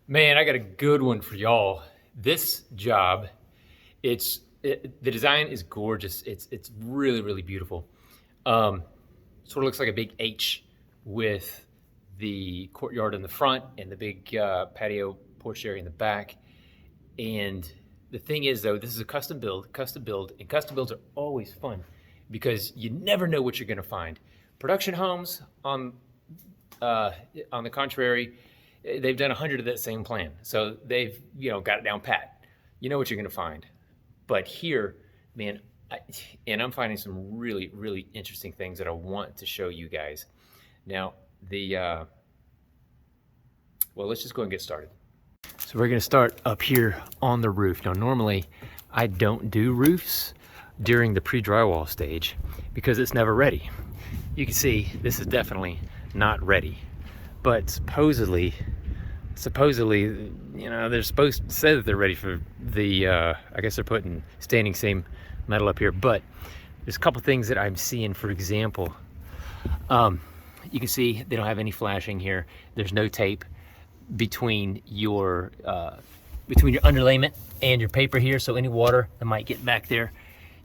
Man, I got a good one for y'all. This job, the design is gorgeous. It's really beautiful. Sort of looks like a big H with the courtyard in the front and the big patio porch area in the back. And the thing is, though, this is a custom build, and custom builds are always fun because you never know what you're going to find. Production homes, on the contrary, they've done 100 of that same plan, so they've got it down pat. You know what you're going to find. But here, man, I'm finding some really interesting things that I want to show you guys. Now, well, let's just go and get started. So we're going to start up here on the roof. Now, normally I don't do roofs during the pre-drywall stage because it's never ready. You can see this is definitely not ready, but supposedly, they're supposed to say that they're ready for the, I guess they're putting standing seam metal up here, but there's a couple things that I'm seeing. For example, you can see they don't have any flashing here. There's no tape between your underlayment and your paper here, so any water that might get back there,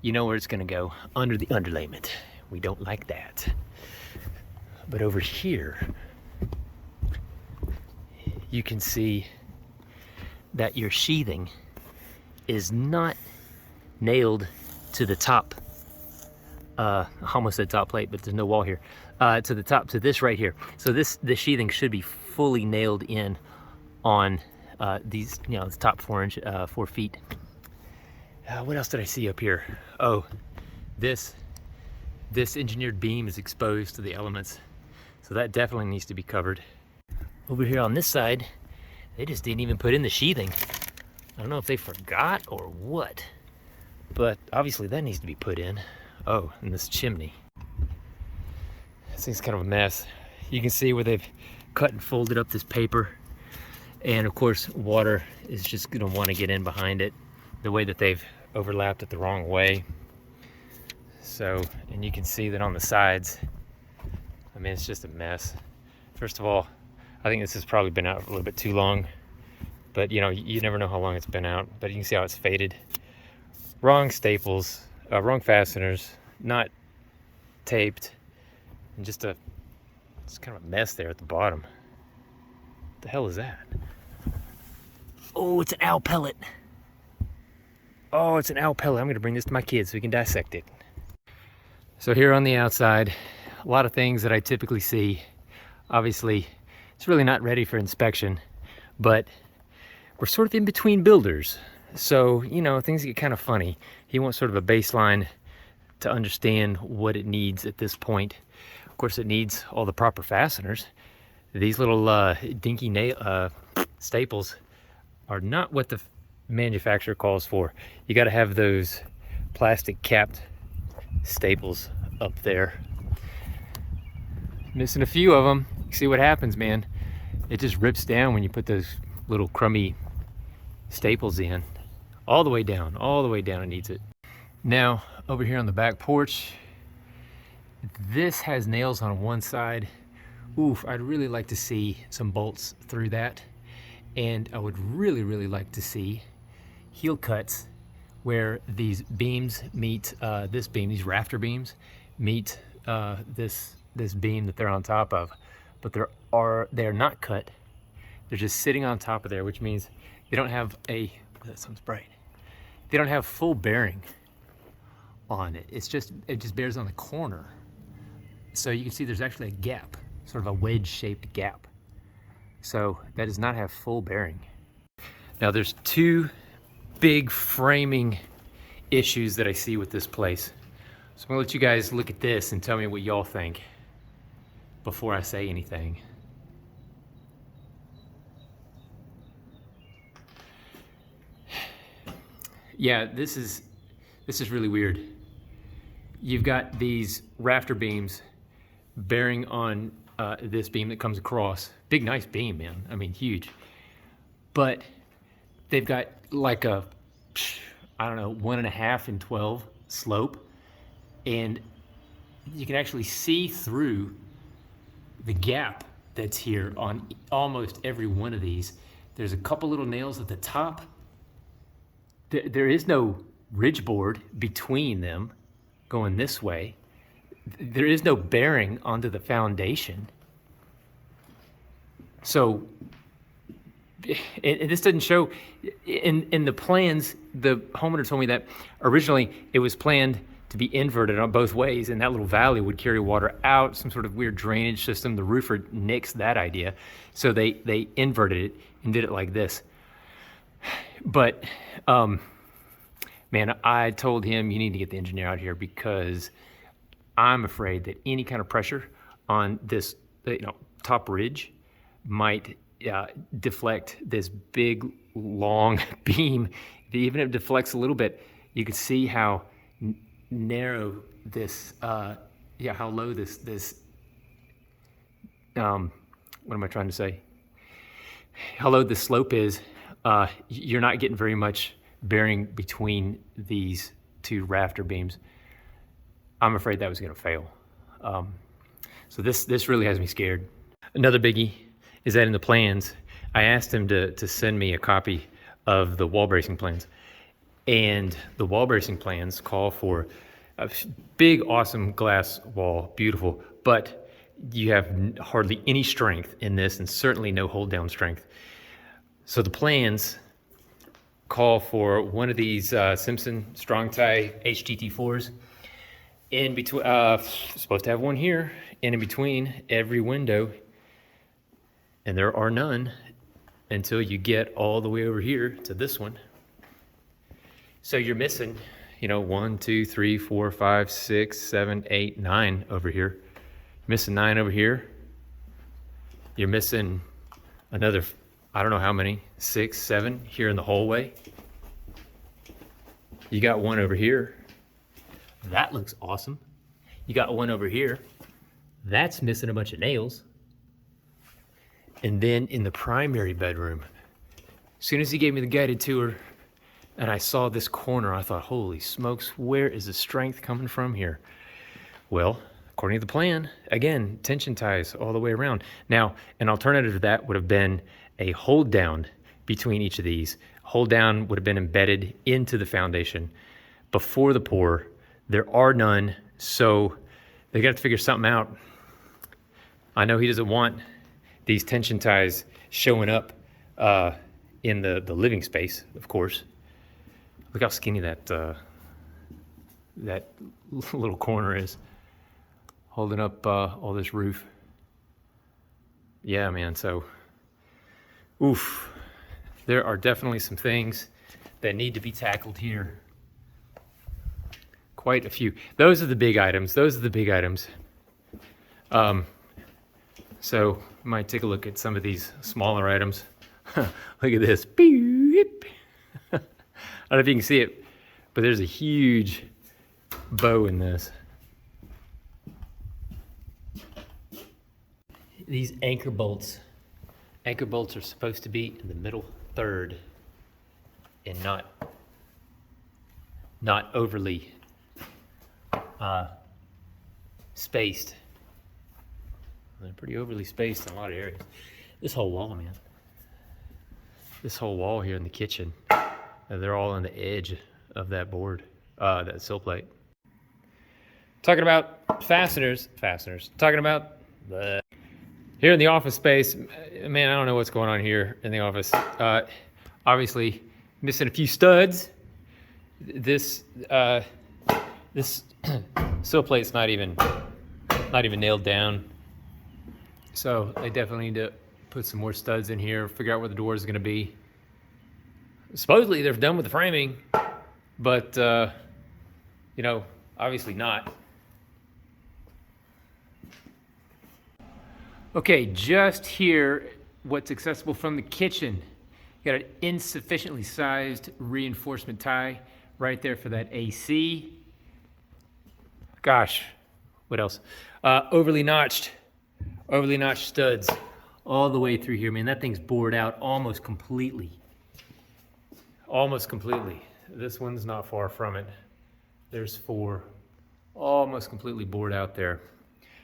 you know where it's going to go, under the underlayment. We don't like that. But over here, you can see that your sheathing is not nailed to the top. I almost said top plate, but there's no wall here. To the top, to this right here. So this sheathing should be fully nailed in on these, the top 4 feet. What else did I see up here? Oh, this engineered beam is exposed to the elements, so that definitely needs to be covered. Over here on this side, they just didn't even put in the sheathing. I don't know if they forgot or what, but obviously that needs to be put in. Oh, and this chimney. This thing's kind of a mess. You can see where they've cut and folded up this paper, and of course water is just gonna want to get in behind it, the way that they've overlapped it the wrong way. So, and you can see that on the sides, I mean, it's just a mess. First of all, I think this has probably been out a little bit too long, but you never know how long it's been out. But you can see how it's faded. Wrong staples, wrong fasteners, not taped, and it's kind of a mess there at the bottom. What the hell is that? Oh, it's an owl pellet. Oh, it's an owl pellet. I'm gonna bring this to my kids so we can dissect it. So here on the outside, a lot of things that I typically see. Obviously, it's really not ready for inspection, but we're sort of in between builders. So, things get kind of funny. You want sort of a baseline to understand what it needs at this point. Of course, it needs all the proper fasteners. These little dinky staples are not what the manufacturer calls for. You got to have those plastic capped staples up there. Missing a few of them. You see what happens, man. It just rips down when you put those little crummy staples in. All the way down it needs it. Now, over here on the back porch, this has nails on one side. Oof, I'd really like to see some bolts through that. And I would really like to see heel cuts where these beams meet this beam, these rafter beams meet this beam that they're on top of. But they're not cut. They're just sitting on top of there, which means they don't have that sounds bright. They don't have full bearing on it. It just bears on the corner. So you can see there's actually a gap, sort of a wedge-shaped gap. So that does not have full bearing. Now there's two big framing issues that I see with this place. So I'm gonna let you guys look at this and tell me what y'all think before I say anything. Yeah, this is really weird. You've got these rafter beams bearing on this beam that comes across. Big, nice beam, man. I mean, huge. But they've got like a, I don't know, 1.5 and 12 slope, and you can actually see through the gap that's here on almost every one of these There's a couple little nails at the top. There is no ridge board between them going this way. There is no bearing onto the foundation. So, and this doesn't show, in the plans, the homeowner told me that originally it was planned to be inverted on both ways, and that little valley would carry water out, some sort of weird drainage system. The roofer nixed that idea. So they inverted it and did it like this. But, man, I told him, you need to get the engineer out here, because I'm afraid that any kind of pressure on this, top ridge might deflect this big, long beam. Even if it deflects a little bit, you can see how narrow this, how low this, what am I trying to say? How low the slope is. You're not getting very much bearing between these two rafter beams. I'm afraid that was gonna fail. So this really has me scared. Another biggie is that in the plans, I asked him to send me a copy of the wall bracing plans. And the wall bracing plans call for a big, awesome glass wall, beautiful, but you have hardly any strength in this, and certainly no hold down strength. So the plans call for one of these Simpson strong tie HTT4s. In between, supposed to have one here, and in between every window, and there are none until you get all the way over here to this one. So you're missing, 1, 2, 3, 4, 5, 6, 7, 8, 9 over here. You're missing 9 over here. You're missing another, I don't know how many, 6, 7 here in the hallway. You got one over here. That looks awesome. You got one over here. That's missing a bunch of nails. And then in the primary bedroom, as soon as he gave me the guided tour and I saw this corner, I thought, holy smokes, where is the strength coming from here? Well, according to the plan, again, tension ties all the way around. Now, an alternative to that would have been a hold down between each of these. Hold down would have been embedded into the foundation before the pour. There are none, so they got to figure something out. I know he doesn't want these tension ties showing up in the living space, of course. Look how skinny that little corner is, holding up all this roof. Yeah, man, so, oof. There are definitely some things that need to be tackled here. Quite a few. Those are the big items. So might take a look at some of these smaller items. Look at this. Beep. I don't know if you can see it, but there's a huge bow in this. These anchor bolts are supposed to be in the middle third and not overly spaced. They're pretty overly spaced in a lot of areas. This whole wall, man. This whole wall here in the kitchen, they're all on the edge of that board, that sill plate. Talking about fasteners. Talking about here in the office space, man, I don't know what's going on here in the office. Obviously, missing a few studs. This sill plate's not even nailed down. So they definitely need to put some more studs in here, figure out where the door is going to be. Supposedly they're done with the framing, but obviously not. Okay, just here, what's accessible from the kitchen. You got an insufficiently sized reinforcement tie right there for that AC. Gosh, what else? Overly notched studs all the way through here. Man, that thing's bored out almost completely. This one's not far from it. There's 4 almost completely bored out there.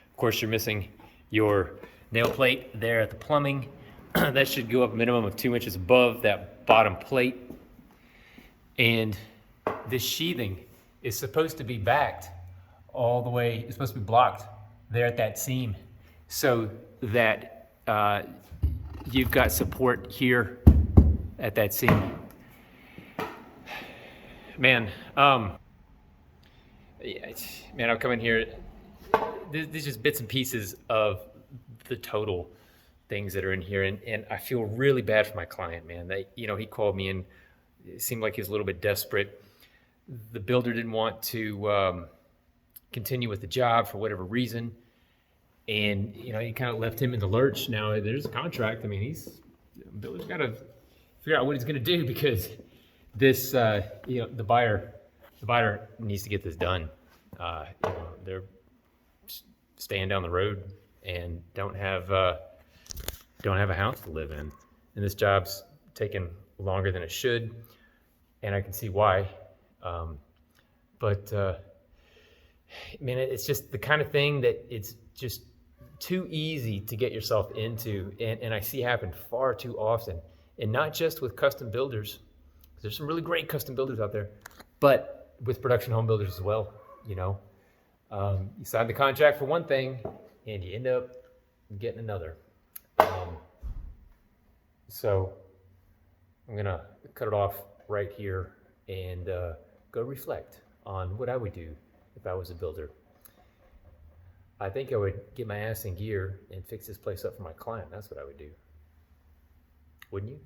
Of course, you're missing your nail plate there at the plumbing. that should go up a minimum of 2 inches above that bottom plate. And this sheathing is supposed to be backed all the way, it's supposed to be blocked there at that seam so that you've got support here at that seam. Man, man, I'll come in here. These just bits and pieces of the total things that are in here, and I feel really bad for my client, man. He called me in. It seemed like he was a little bit desperate. The builder didn't want to continue with the job for whatever reason, and he kind of left him in the lurch. Now there's a contract. I mean, builder's got to figure out what he's going to do, because this, the buyer needs to get this done. They're staying down the road and don't have a house to live in, and this job's taking longer than it should, and I can see why. Man, it's just the kind of thing that it's just too easy to get yourself into, and I see happen far too often, and not just with custom builders. There's some really great custom builders out there, but with production home builders as well. You sign the contract for one thing and you end up getting another. So I'm gonna cut it off right here and go reflect on what I would do if I was a builder. I think I would get my ass in gear and fix this place up for my client. That's what I would do. Wouldn't you?